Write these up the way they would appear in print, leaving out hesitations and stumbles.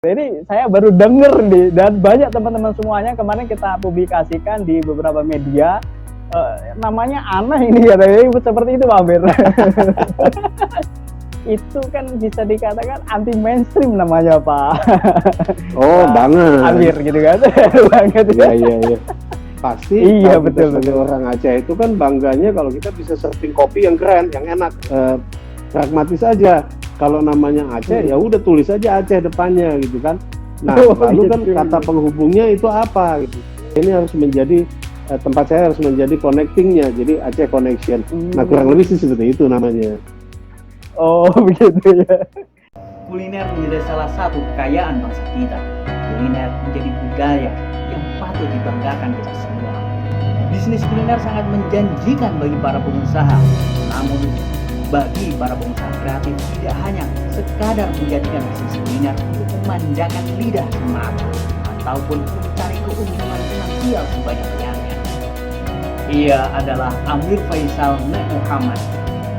Jadi saya baru denger nih, dan banyak teman-teman semuanya kemarin kita publikasikan di beberapa media, namanya aneh ini katanya, seperti itu Pak Amir. Itu kan bisa dikatakan anti mainstream namanya Pak. Oh, banget. Amir gitu kan. Banget ya. Iya. Pasti iya, kalau betul, kita sebagai orang Aceh itu kan bangganya kalau kita bisa serving kopi yang keren, yang enak. Pragmatis aja. Kalau namanya Aceh, ya udah tulis aja Aceh depannya gitu kan. Nah, lalu kan kata penghubungnya itu apa gitu. Ini harus menjadi tempat saya harus menjadi connectingnya, jadi Aceh Connection. Nah, kurang lebih sih seperti itu namanya. Oh, begitu ya. Kuliner menjadi salah satu kekayaan bangsa kita. Kuliner menjadi budaya yang patut dibanggakan kita semua. Bisnis kuliner sangat menjanjikan bagi para pengusaha. Namun bagi para pengusaha kreatif tidak hanya sekadar menjadikan bisnis kuliner untuk memanjakan lidah semata ataupun mencari keuntungan finansial sebanyak-banyaknya. Ia adalah Amir Faisal Nek Muhammad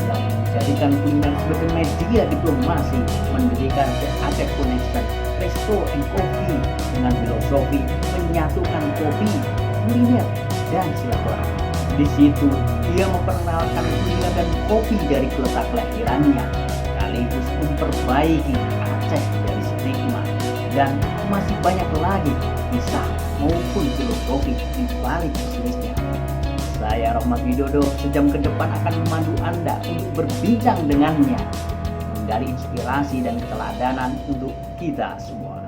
yang menjadikan kuliner sebagai media diplomasi, mendirikan The Aceh Connection Resto and Coffee dengan filosofi menyatukan kopi, kuliner, dan silaturahmi. Di situ, ia memperkenalkan kuliner dan kopi dari kota kelahirannya, sekaligus memperbaiki Aceh dari stigma, dan masih banyak lagi kisah maupun filosofi di balik bisnisnya. Saya Rahmat Widodo sejam ke depan akan memandu Anda untuk berbincang dengannya, menggali inspirasi dan keteladanan untuk kita semua.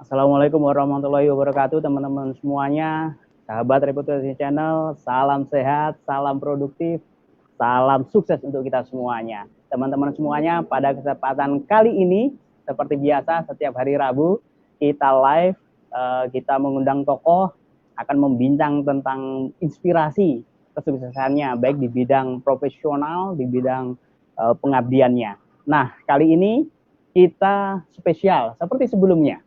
Assalamualaikum warahmatullahi wabarakatuh, teman-teman semuanya, sahabat Reputasi Channel, salam sehat, salam produktif, salam sukses untuk kita semuanya. Teman-teman semuanya, pada kesempatan kali ini, seperti biasa, setiap hari Rabu, kita live, kita mengundang tokoh, akan membincang tentang inspirasi kesuksesannya, baik di bidang profesional, di bidang pengabdiannya. Nah, kali ini kita spesial, seperti sebelumnya,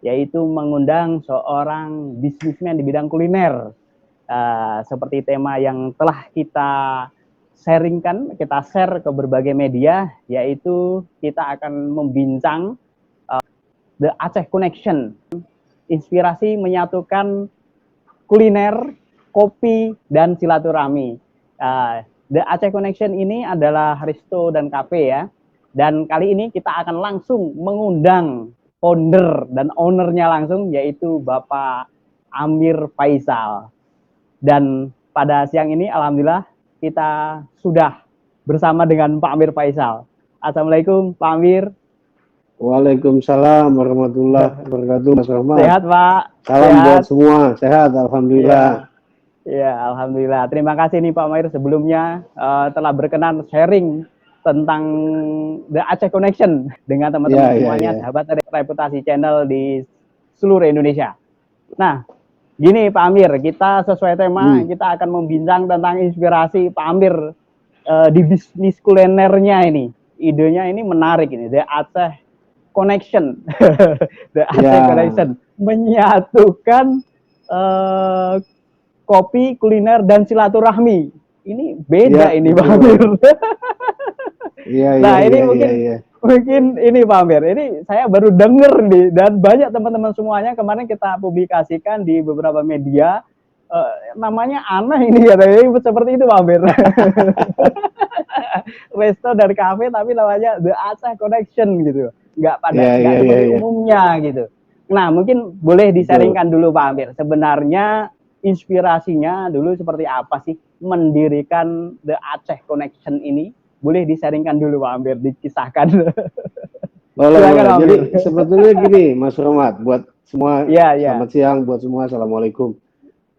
yaitu mengundang seorang bisnismen di bidang kuliner. Seperti tema yang telah kita sharingkan, kita share ke berbagai media, yaitu kita akan membincang The Aceh Connection. Inspirasi menyatukan kuliner, kopi, dan silaturahmi. The Aceh Connection ini adalah resto dan cafe ya. Dan kali ini kita akan langsung mengundang founder dan ownernya langsung, yaitu Bapak Amir Faisal. Dan pada siang ini alhamdulillah kita sudah bersama dengan Pak Amir Faisal. Assalamualaikum Pak Amir. Waalaikumsalam warahmatullahi wabarakatuh, Mas Rahmat. Sehat Pak? Salam sehat buat semua, sehat alhamdulillah. Ya, alhamdulillah. Terima kasih nih Pak Amir sebelumnya telah berkenan sharing tentang The Aceh Connection dengan teman-teman semuanya, sahabat Reputasi Channel di seluruh Indonesia. Nah, gini Pak Amir, kita sesuai tema, kita akan membincang tentang inspirasi Pak Amir di bisnis kulinernya ini. Idenya ini menarik ini, The Aceh Connection. The Aceh Connection menyatukan kopi, kuliner, dan silaturahmi. Ini beda ini Pak Amir. Mungkin ini Pak Amir, ini saya baru dengar nih, dan banyak teman-teman semuanya kemarin kita publikasikan di beberapa media, namanya aneh ini katanya, seperti itu Pak Amir. Resto dan cafe tapi namanya The Aceh Connection gitu, nggak seperti umumnya gitu. Nah, mungkin boleh disaringkan dulu Pak Amir, sebenarnya inspirasinya dulu seperti apa sih mendirikan The Aceh Connection ini? Boleh disaringkan dulu Pak Amir, dikisahkan. Jadi sebetulnya gini Mas Rahmat, buat semua selamat siang, buat semua assalamualaikum.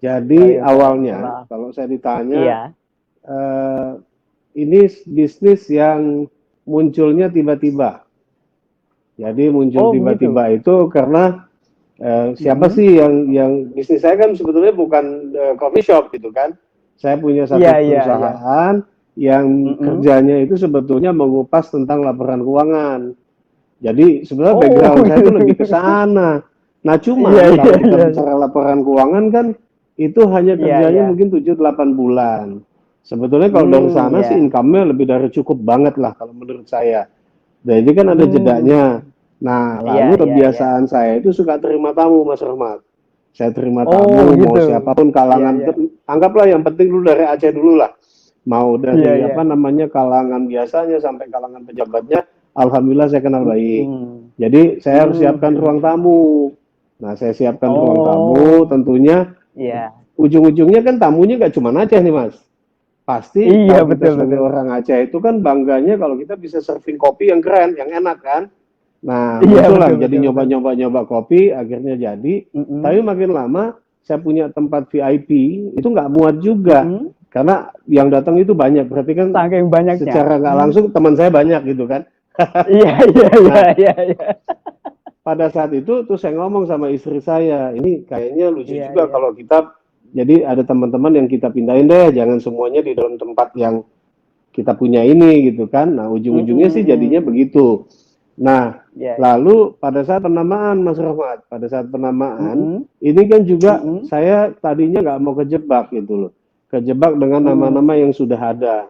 Jadi awalnya kalau saya ditanya, ini bisnis yang munculnya tiba-tiba. Jadi muncul tiba-tiba itu karena siapa sih yang bisnis saya kan sebetulnya bukan coffee shop gitu kan. Saya punya satu perusahaan yang kerjanya itu sebetulnya mengupas tentang laporan keuangan. Jadi sebenarnya background saya itu lebih ke sana. Nah cuma kalau kita bicara laporan keuangan kan itu hanya kerjanya mungkin 7-8 bulan. Sebetulnya kalau dari sana sih income-nya lebih dari cukup banget lah kalau menurut saya. Jadi kan ada jedanya. Nah lalu kebiasaan saya itu suka terima tamu Mas Rahmat. Saya terima tamu mau siapapun kalangan. Anggaplah yang penting dulu dari Aceh dulu lah. Mau dari kalangan biasanya sampai kalangan pejabatnya, alhamdulillah saya kenal baik. Jadi saya harus siapkan ruang tamu. Nah saya siapkan ruang tamu, tentunya ujung-ujungnya kan tamunya nggak cuma Aceh nih Mas. Pasti betul. Orang Aceh itu kan bangganya kalau kita bisa serving kopi yang keren, yang enak kan. Nah muncullah jadi nyoba kopi, akhirnya jadi. Tapi makin lama saya punya tempat VIP itu nggak muat juga. Karena yang datang itu banyak, berarti kan saking banyaknya. Secara nggak langsung teman saya banyak gitu kan. Pada saat itu tuh saya ngomong sama istri saya, ini kayaknya lucu juga kalau kita, jadi ada teman-teman yang kita pindahin deh, jangan semuanya di dalam tempat yang kita punya ini gitu kan. Nah ujung-ujungnya sih jadinya begitu. Nah lalu pada saat penamaan Mas Rahmat, pada saat penamaan ini kan juga saya tadinya nggak mau kejebak gitu loh. Kejebak dengan nama-nama yang sudah ada.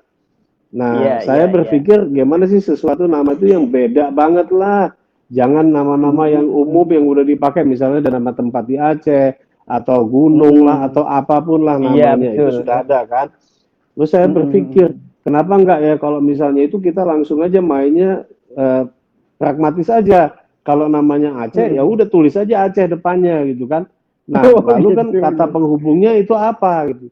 Nah, saya berpikir gimana sih sesuatu nama itu yang beda banget lah. Jangan nama-nama yang umum yang udah dipakai, misalnya ada nama tempat di Aceh, atau gunung lah, atau apapun lah namanya, itu sudah ada kan. Terus saya berpikir, kenapa enggak ya kalau misalnya itu kita langsung aja mainnya pragmatis aja. Kalau namanya Aceh, ya udah tulis aja Aceh depannya gitu kan. Nah, lalu kan kata penghubungnya itu apa gitu.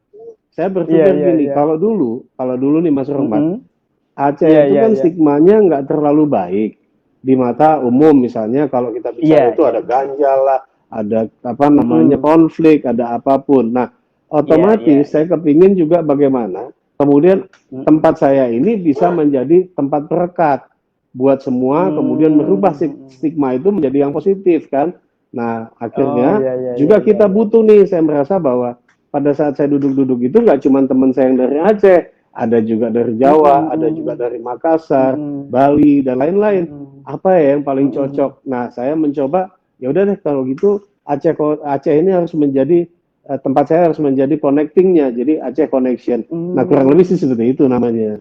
Saya berpikir gini, kalau dulu nih Mas Rahmat, Aceh itu kan stigmanya nggak terlalu baik. di mata umum, misalnya kalau kita bicara itu ada ganjal lah, ada apa namanya konflik, ada apapun. Nah, otomatis saya kepingin juga bagaimana kemudian tempat saya ini bisa menjadi tempat perekat buat semua, kemudian merubah stigma itu menjadi yang positif kan. Nah, akhirnya juga kita butuh nih, saya merasa bahwa pada saat saya duduk-duduk itu nggak cuma teman saya yang dari Aceh, ada juga dari Jawa, ada juga dari Makassar, Bali, dan lain-lain. Apa ya yang paling cocok? Nah, saya mencoba, ya udah deh kalau gitu Aceh ini harus menjadi tempat saya harus menjadi connectingnya, jadi Aceh Connection. Nah, kurang lebih sih seperti itu namanya.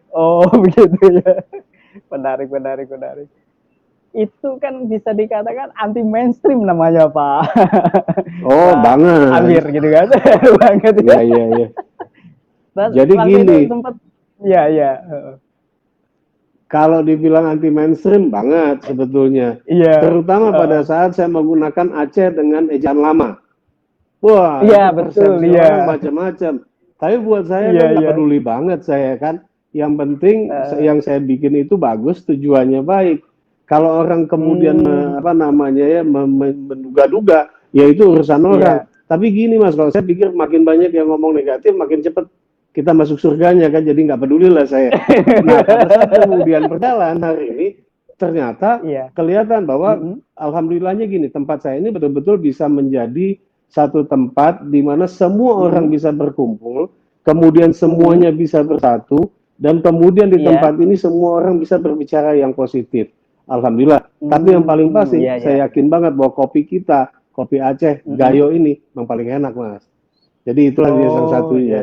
Oh, begitu ya. Menarik. Itu kan bisa dikatakan anti mainstream namanya, Pak. Oh, banget. Amir gitu kan. Banget ya. Iya. Terus jadi gini. Iya. Kalau dibilang anti mainstream banget sebetulnya. Iya. Terutama pada saat saya menggunakan Aceh dengan ejaan lama. Wah, iya betul, orang macam-macam. Tapi buat saya kan nggak peduli banget saya kan. Yang penting yang saya bikin itu bagus, tujuannya baik. Kalau orang kemudian menduga-duga, ya itu urusan orang. Tapi gini Mas, kalau saya pikir makin banyak yang ngomong negatif, makin cepat kita masuk surganya kan, jadi nggak peduli lah saya. Nah, pada saat kemudian berjalan hari ini, ternyata kelihatan bahwa alhamdulillahnya gini, tempat saya ini betul-betul bisa menjadi satu tempat di mana semua orang bisa berkumpul, kemudian semuanya bisa bersatu, dan kemudian di tempat ini semua orang bisa berbicara yang positif. Alhamdulillah. Tapi yang paling pasti, saya yakin banget bahwa kopi kita, kopi Aceh, Gayo ini, yang paling enak, Mas. Jadi itulah dia salah satunya.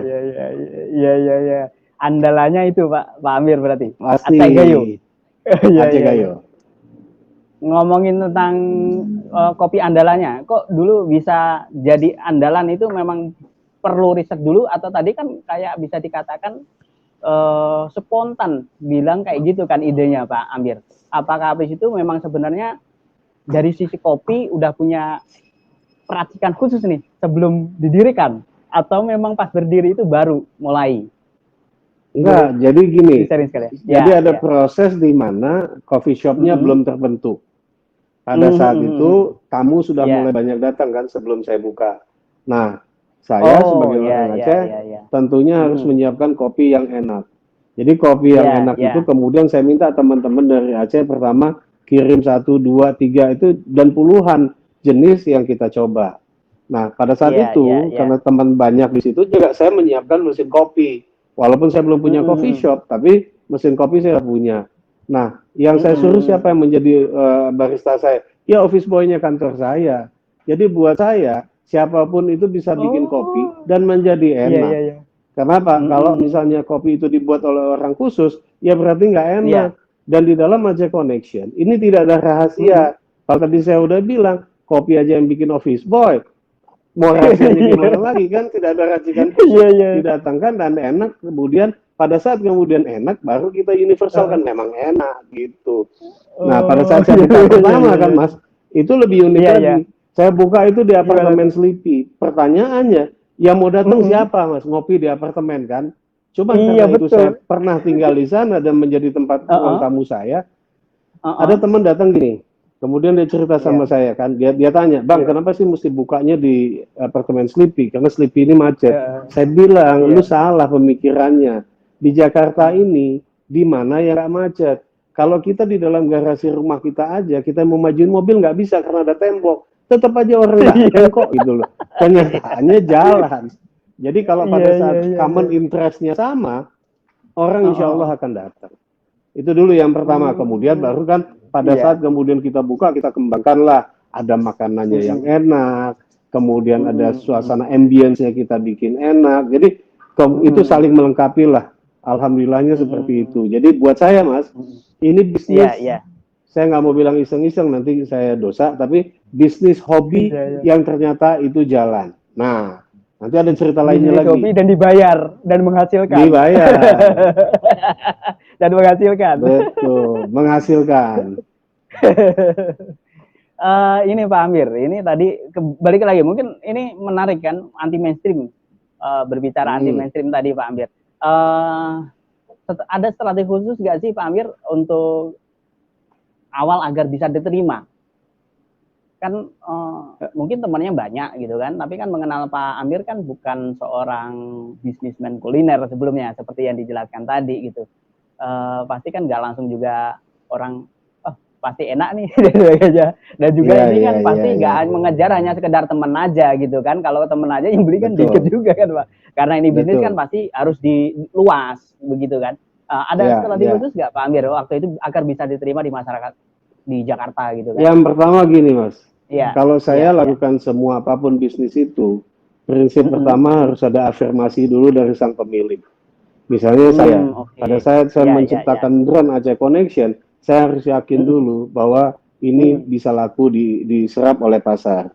Iya. Andalannya itu Pak Amir berarti. Pasti. Aceh Gayo. Aceh Gayo. Ngomongin tentang kopi andalannya, kok dulu bisa jadi andalan itu memang perlu riset dulu atau tadi kan kayak bisa dikatakan spontan bilang kayak gitu kan idenya Pak Amir. Apakah habis itu memang sebenarnya dari sisi kopi udah punya peracikan khusus nih sebelum didirikan atau memang pas berdiri itu baru mulai? Enggak, jadi gini. Jadi ada proses di mana coffee shopnya belum terbentuk. Pada saat itu tamu sudah mulai banyak datang kan sebelum saya buka. Nah, saya sebagai orang Aceh tentunya harus menyiapkan kopi yang enak. Jadi kopi yang enak itu kemudian saya minta teman-teman dari Aceh pertama kirim 1, 2, 3 itu dan puluhan jenis yang kita coba. Nah, pada saat itu karena teman banyak di situ juga saya menyiapkan mesin kopi. Walaupun saya belum punya coffee shop, tapi mesin kopi saya punya. Nah, yang saya suruh siapa yang menjadi barista saya? Ya office boy-nya kantor saya. Jadi buat saya siapapun itu bisa bikin kopi dan menjadi enak. Kenapa? Kalau misalnya kopi itu dibuat oleh orang khusus, ya berarti nggak enak. Dan di dalam Aceh Connection, ini tidak ada rahasia. Kalau tadi saya udah bilang, kopi aja yang bikin office boy. Mau rahasianya gimana lagi kan? Tidak ada racikan khusus. Didatangkan dan enak. Kemudian pada saat kemudian enak, baru kita universal kan memang enak gitu. Nah, pada saat saya buka pertama kan Mas, itu lebih unik lagi. Saya buka itu di apartemen Sleepy. Pertanyaannya, yang mau datang siapa Mas? Ngopi di apartemen kan? Cuma karena itu saya pernah tinggal di sana dan menjadi tempat ruang tamu saya. Ada teman datang gini, kemudian dia cerita sama saya kan, dia tanya, Bang, kenapa sih mesti bukanya di apartemen Sleepy? Karena Sleepy ini macet. Saya bilang, lu salah pemikirannya. Di Jakarta ini, di mana yang nggak macet? Kalau kita di dalam garasi rumah kita aja, kita mau majuin mobil nggak bisa karena ada tembok. Tetap aja orang datang kok gitu loh. Kenyataannya jalan. Jadi kalau pada saat common interest-nya sama, orang insya Allah akan datang. Itu dulu yang pertama. Kemudian baru kan pada saat kemudian kita buka, kita kembangkanlah. Ada makanannya yang enak, kemudian ada suasana ambience-nya kita bikin enak. Jadi itu saling melengkapi lah. Alhamdulillahnya seperti itu. Jadi buat saya Mas, ini bisnis, saya nggak mau bilang iseng-iseng, nanti saya dosa, tapi bisnis hobi yang ternyata itu jalan. Nah, nanti ada cerita lainnya lagi. Hobi dan dibayar dan menghasilkan. Dibayar. Dan menghasilkan. Betul, menghasilkan. Ini Pak Amir, ini tadi balik lagi, mungkin ini menarik kan, anti mainstream. Berbicara anti mainstream tadi Pak Amir. Ada strategi khusus nggak sih Pak Amir untuk awal agar bisa diterima. Kan mungkin temannya banyak gitu kan, tapi kan mengenal Pak Amir kan bukan seorang bisnismen kuliner sebelumnya seperti yang dijelaskan tadi gitu. Pasti kan nggak langsung juga orang pasti enak nih dan juga ini kan pasti nggak mengejar hanya sekedar teman aja gitu kan. Kalau teman aja yang beli kan dikit juga kan Pak, karena ini bisnis kan pasti harus diluas begitu kan. Ada strategi khusus nggak Pak Amir waktu itu agar bisa diterima di masyarakat di Jakarta gitu kan? Yang pertama gini Mas, kalau saya lakukan semua apapun bisnis itu, prinsip pertama harus ada afirmasi dulu dari sang pemilik. Misalnya pada saat saya menciptakan brand Aceh Connection, saya harus yakin dulu bahwa ini bisa laku diserap oleh pasar.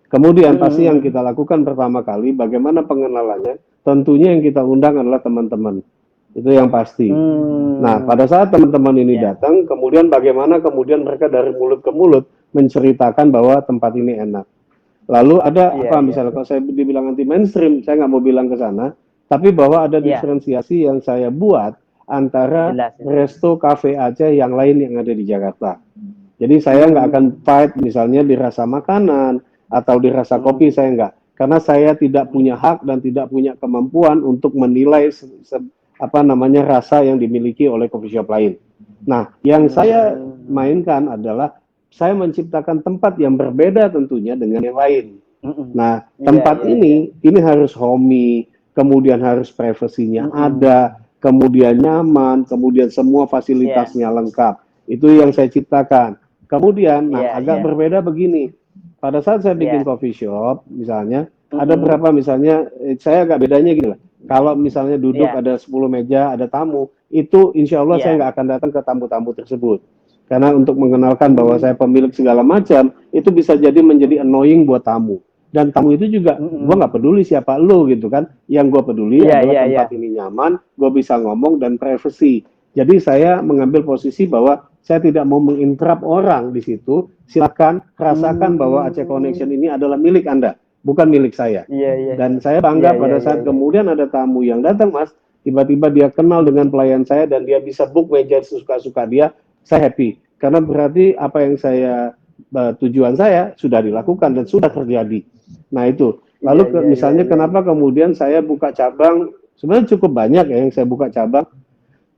Kemudian pasti yang kita lakukan pertama kali, bagaimana pengenalannya, tentunya yang kita undang adalah teman-teman. Itu yang pasti. Nah, pada saat teman-teman ini datang, kemudian bagaimana kemudian mereka dari mulut ke mulut menceritakan bahwa tempat ini enak. Lalu ada misalnya kalau saya dibilang anti mainstream, saya nggak mau bilang ke sana, tapi bahwa ada diferensiasi yang saya buat antara resto cafe Aceh yang lain yang ada di Jakarta. Jadi saya nggak akan fight misalnya di rasa makanan atau di rasa kopi, saya nggak. Karena saya tidak punya hak dan tidak punya kemampuan untuk menilai rasa yang dimiliki oleh coffee shop lain. Nah, yang saya mainkan adalah saya menciptakan tempat yang berbeda tentunya dengan yang lain. Nah, tempat ini harus homey, kemudian harus privasinya ada, kemudian nyaman, kemudian semua fasilitasnya lengkap. Itu yang saya ciptakan. Kemudian, agak berbeda begini. Pada saat saya bikin coffee shop, misalnya, ada berapa misalnya, saya agak bedanya gini lah. Kalau misalnya duduk ada 10 meja, ada tamu, itu insya Allah saya nggak akan datang ke tamu-tamu tersebut. Karena untuk mengenalkan bahwa saya pemilik segala macam, itu bisa jadi menjadi annoying buat tamu. Dan tamu itu juga, gue nggak peduli siapa lo gitu kan. Yang gue peduli adalah tempat ini nyaman, gue bisa ngomong dan privacy. Jadi saya mengambil posisi bahwa saya tidak mau menginterrupt orang di situ. Silakan rasakan bahwa Aceh Connection ini adalah milik Anda, bukan milik saya. Dan saya bangga pada saat kemudian ada tamu yang datang, Mas, tiba-tiba dia kenal dengan pelayan saya dan dia bisa book meja sesuka-suka dia, saya happy. Karena berarti apa yang saya tujuan saya sudah dilakukan dan sudah terjadi. Nah itu. Lalu misalnya kenapa kemudian saya buka cabang, sebenarnya cukup banyak ya yang saya buka cabang.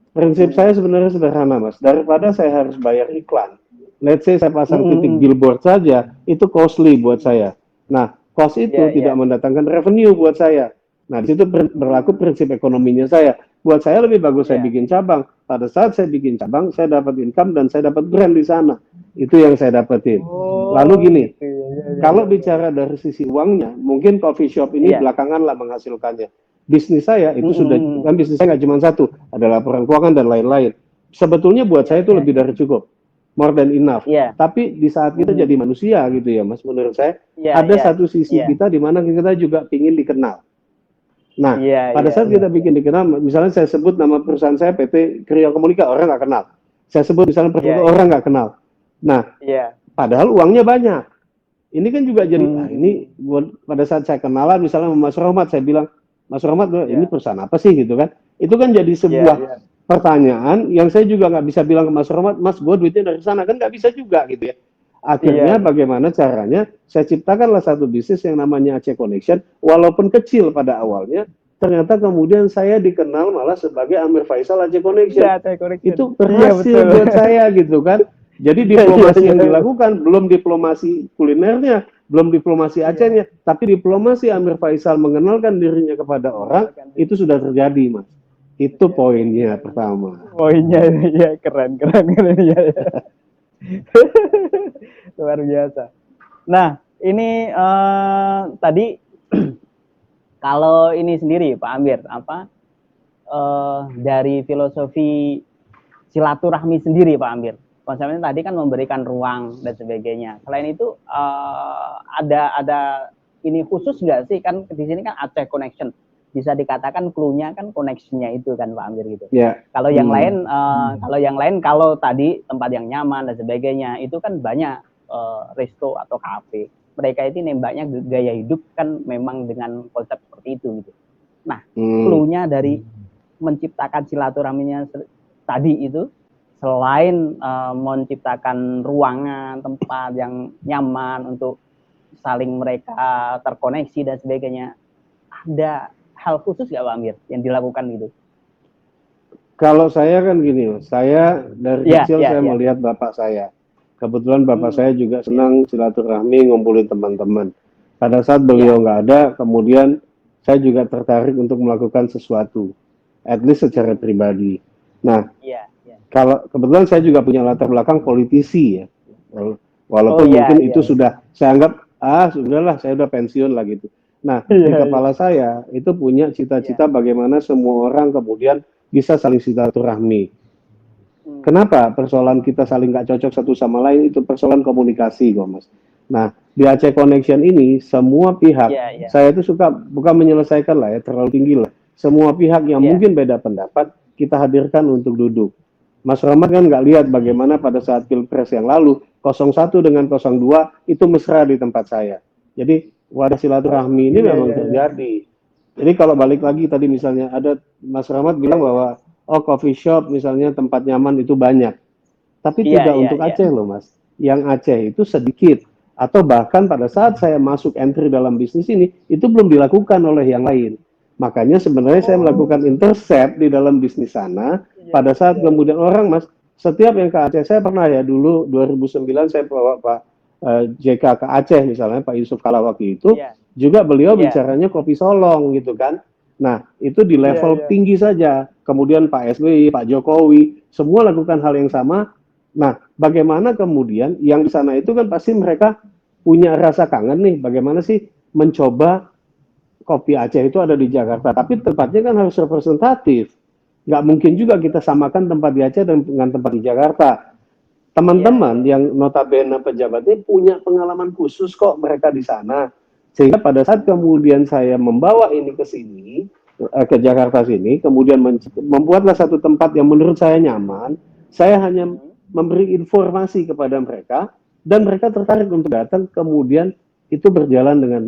Prinsip saya sebenarnya sederhana, Mas. Daripada saya harus bayar iklan, let's say saya pasang titik billboard saja, itu costly buat saya. Nah, cost itu tidak mendatangkan revenue buat saya. Nah, di situ berlaku prinsip ekonominya saya. Buat saya lebih bagus saya bikin cabang. Pada saat saya bikin cabang, saya dapat income dan saya dapat brand di sana. Itu yang saya dapatin. Lalu gini, kalau bicara dari sisi uangnya, mungkin coffee shop ini belakangan lah menghasilkannya. Bisnis saya itu sudah, kan bisnis saya nggak cuma satu, ada laporan keuangan dan lain-lain. Sebetulnya buat saya itu lebih dari cukup, more than enough. Tapi di saat kita jadi manusia gitu ya Mas, menurut saya ada satu sisi kita di mana kita juga ingin dikenal. Nah, pada saat kita bikin dikenal, misalnya saya sebut nama perusahaan saya PT Kriya Komunika, orang nggak kenal. Saya sebut misalnya Perfoto, orang nggak kenal. Nah, padahal uangnya banyak. Ini kan juga jadi, ini pada saat saya kenalan misalnya sama Mas Rohmat, saya bilang, Mas Rohmat, ini perusahaan apa sih gitu kan? Itu kan jadi sebuah pertanyaan yang saya juga nggak bisa bilang ke Mas Rohmat, Mas, gue duitnya dari sana, kan nggak bisa juga gitu ya. Akhirnya bagaimana caranya saya ciptakanlah satu bisnis yang namanya Aceh Connection, walaupun kecil pada awalnya, ternyata kemudian saya dikenal malah sebagai Amir Faisal Aceh Connection. Itu berhasil buat saya gitu kan. Jadi diplomasi yang dilakukan belum diplomasi kulinernya, belum diplomasi Acehnya, tapi diplomasi Amir Faisal mengenalkan dirinya kepada orang, itu sudah terjadi, Mas. Itu poinnya pertama. Poinnya ya keren ya. Luar biasa. Nah, ini tadi kalau ini sendiri Pak Amir, dari filosofi silaturahmi sendiri Pak Amir, konsepnya tadi kan memberikan ruang dan sebagainya. Selain itu ada ini khusus nggak sih, kan di sini kan Aceh Connection, bisa dikatakan clue-nya kan connection-nya itu kan Pak Amir gitu. Kalau yang lain kalau tadi tempat yang nyaman dan sebagainya itu kan banyak resto atau kafe. Mereka itu nembaknya gaya hidup kan memang dengan konsep seperti itu gitu. Nah, clue-nya dari menciptakan silaturahminya tadi itu selain menciptakan ruangan, tempat yang nyaman untuk saling mereka terkoneksi dan sebagainya, ada hal khusus nggak Pak Amir yang dilakukan gitu? Kalau saya kan gini, saya dari kecil saya melihat bapak saya. Kebetulan bapak saya juga senang silaturahmi, ngumpulin teman-teman. Pada saat beliau nggak ada, kemudian saya juga tertarik untuk melakukan sesuatu, at least secara pribadi. Nah, kalau kebetulan saya juga punya latar belakang politisi ya, walaupun mungkin itu sudah saya anggap sudahlah, saya udah pensiun lah gitu. Nah, di kepala saya itu punya cita-cita bagaimana semua orang kemudian bisa saling silaturahmi. Kenapa persoalan kita saling nggak cocok satu sama lain? Itu persoalan komunikasi kok Mas. Nah, di Aceh Connection ini semua pihak, saya itu suka bukan menyelesaikan lah ya, terlalu tinggi lah. Semua pihak yang mungkin beda pendapat kita hadirkan untuk duduk. Mas Rahmat kan nggak lihat bagaimana pada saat Pilpres yang lalu 01 dengan 02 itu mesra di tempat saya. Jadi wadah silaturahmi ini memang terjadi. Jadi kalau balik lagi tadi misalnya ada Mas Rahmat bilang bahwa coffee shop misalnya tempat nyaman itu banyak. Tapi tidak untuk Aceh loh Mas. Yang Aceh itu sedikit. Atau bahkan pada saat saya masuk entry dalam bisnis ini, itu belum dilakukan oleh yang lain. Makanya sebenarnya saya melakukan intercept di dalam bisnis sana. Pada saat kemudian orang Mas, setiap yang ke Aceh, saya pernah ya dulu 2009 saya bawa Pak JK ke Aceh misalnya, Pak Yusuf Kala waktu itu. Juga beliau bicaranya kopi Solong gitu kan. Nah, itu di level tinggi saja. Kemudian Pak SBY, Pak Jokowi, semua lakukan hal yang sama. Nah, bagaimana kemudian yang di sana itu kan pasti mereka punya rasa kangen nih. Bagaimana sih mencoba kopi Aceh itu ada di Jakarta. Tapi tempatnya kan harus representatif. Nggak mungkin juga kita samakan tempat di Aceh dengan tempat di Jakarta. Teman-teman yang notabene pejabatnya punya pengalaman khusus kok mereka di sana. Sehingga pada saat kemudian saya membawa ini ke sini, ke Jakarta sini, kemudian membuatlah satu tempat yang menurut saya nyaman, saya hanya memberi informasi kepada mereka, dan mereka tertarik untuk datang, kemudian itu berjalan dengan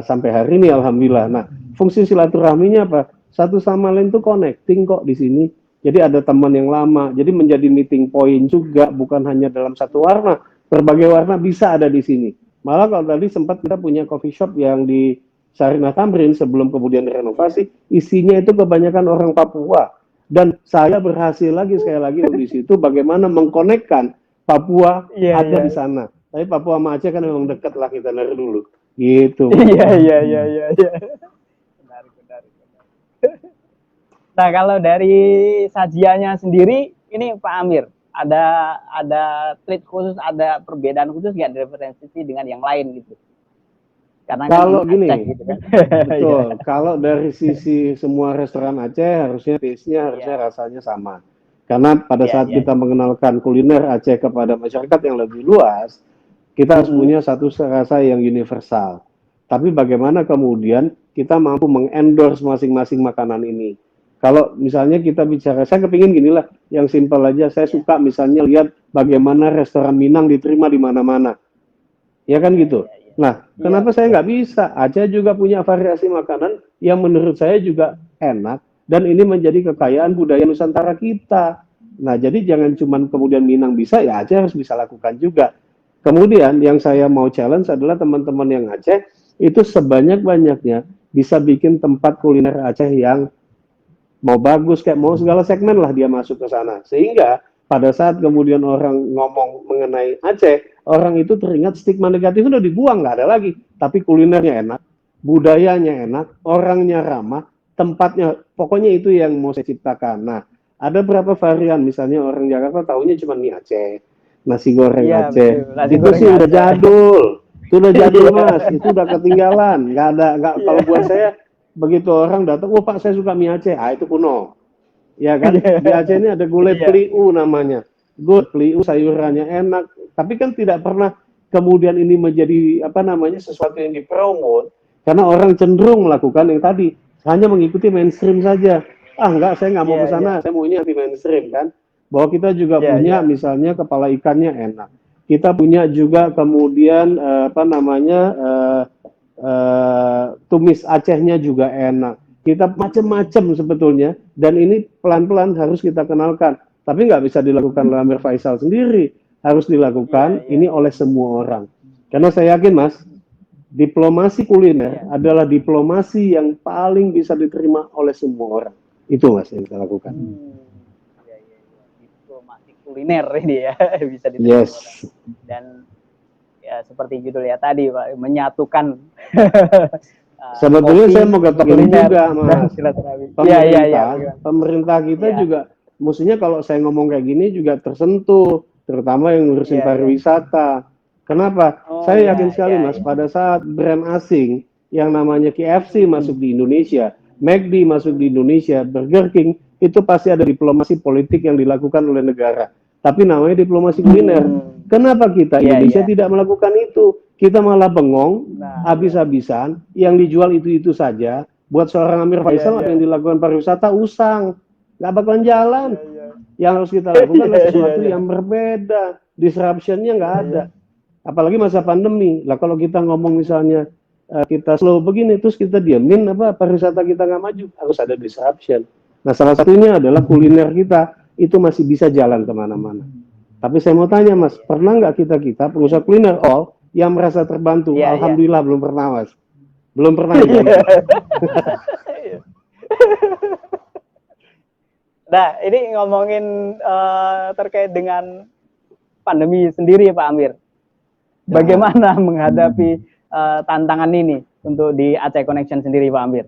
sampai hari ini, Alhamdulillah. Nah, fungsi silaturahminya apa? Satu sama lain tuh connecting kok di sini. Jadi ada teman yang lama, jadi menjadi meeting point juga, bukan hanya dalam satu warna, berbagai warna bisa ada di sini. Malah kalau tadi sempat kita punya coffee shop yang di Sarinah Tamrin sebelum kemudian direnovasi, isinya itu kebanyakan orang Papua. Dan saya berhasil lagi sekali lagi di situ bagaimana mengkonekkan Papua ada di sana. Tapi Papua sama Aceh kan memang dekat lah kita dari dulu. Gitu. Iya. Benar. Nah, kalau dari sajiannya sendiri, ini Pak Amir, ada trik khusus, ada perbedaan khusus nggak diferensiasi dengan yang lain gitu? Karena kalau gini, gitu kan? betul. Kalau dari sisi semua restoran Aceh harusnya taste-nya harusnya rasanya sama. Karena pada saat kita mengenalkan kuliner Aceh kepada masyarakat yang lebih luas, kita harus punya satu rasa yang universal. Tapi bagaimana kemudian kita mampu mengendorse masing-masing makanan ini? Kalau misalnya kita bicara, saya kepingin ginilah, yang simpel aja, saya suka misalnya lihat bagaimana restoran Minang diterima di mana-mana. Ya kan gitu. Nah, kenapa saya nggak bisa? Aceh juga punya variasi makanan yang menurut saya juga enak, dan ini menjadi kekayaan budaya Nusantara kita. Nah, jadi jangan cuma kemudian Minang bisa, ya Aceh harus bisa lakukan juga. Kemudian yang saya mau challenge adalah teman-teman yang Aceh, itu sebanyak-banyaknya bisa bikin tempat kuliner Aceh yang mau bagus, kayak mau segala segmen lah dia masuk ke sana. Sehingga pada saat kemudian orang ngomong mengenai Aceh, orang itu teringat stigma negatif udah dibuang, nggak ada lagi. Tapi kulinernya enak, budayanya enak, orangnya ramah, tempatnya, pokoknya itu yang mau saya ciptakan. Nah, ada berapa varian, misalnya orang Jakarta tahunya cuma mie Aceh, nasi goreng Aceh, itu sih udah jadul. Itu udah jadul Mas, itu udah ketinggalan, nggak kalau buat saya begitu orang datang, oh Pak saya suka mie Aceh, itu kuno, ya kan? Di Aceh ini ada gulai peliu namanya, gulai peliu sayurannya enak, tapi kan tidak pernah kemudian ini menjadi apa namanya sesuatu yang dipromot, karena orang cenderung melakukan yang tadi hanya mengikuti mainstream saja. Enggak, saya nggak mau ke sana, saya maunya anti mainstream kan. Bahwa kita juga punya misalnya kepala ikannya enak, kita punya juga kemudian apa namanya tumis Acehnya juga enak. Kita macam-macam sebetulnya, dan ini pelan-pelan harus kita kenalkan. Tapi nggak bisa dilakukan oleh Amir Faisal sendiri, harus dilakukan ini oleh semua orang. Karena saya yakin Mas, diplomasi kuliner adalah diplomasi yang paling bisa diterima oleh semua orang. Itu Mas yang kita lakukan. Diplomasi kuliner ini ya bisa diterima. Yes. Dan ya seperti judul ya tadi Pak, menyatukan. Sebetulnya saya mau katakan juga Mas, pemerintah kita juga, maksudnya kalau saya ngomong kayak gini juga tersentuh, terutama yang ngurusin pariwisata. Kenapa? Saya yakin sekali Mas, pada saat brand asing yang namanya KFC masuk di Indonesia, McD masuk di Indonesia, Burger King, itu pasti ada diplomasi politik yang dilakukan oleh negara. Tapi namanya diplomasi kuliner. Kenapa kita Indonesia tidak melakukan itu? Kita malah bengong, habis-habisan, yang dijual itu-itu saja. Buat seorang Amir Faisal yang dilakukan pariwisata usang, nggak bakalan jalan. Yang harus kita lakukan adalah sesuatu yang berbeda, disruption-nya nggak ada. Apalagi masa pandemi. Lah kalau kita ngomong misalnya kita slow begini, terus kita diamin pariwisata kita nggak maju, harus ada disruption. Nah salah satunya adalah kuliner kita itu masih bisa jalan kemana-mana. Tapi saya mau tanya Mas, pernah nggak kita pengusaha kuliner yang merasa terbantu? Alhamdulillah belum pernah Mas, belum pernah. Nah ini ngomongin terkait dengan pandemi sendiri Pak Amir, bagaimana menghadapi tantangan ini untuk di Aceh Connection sendiri Pak Amir?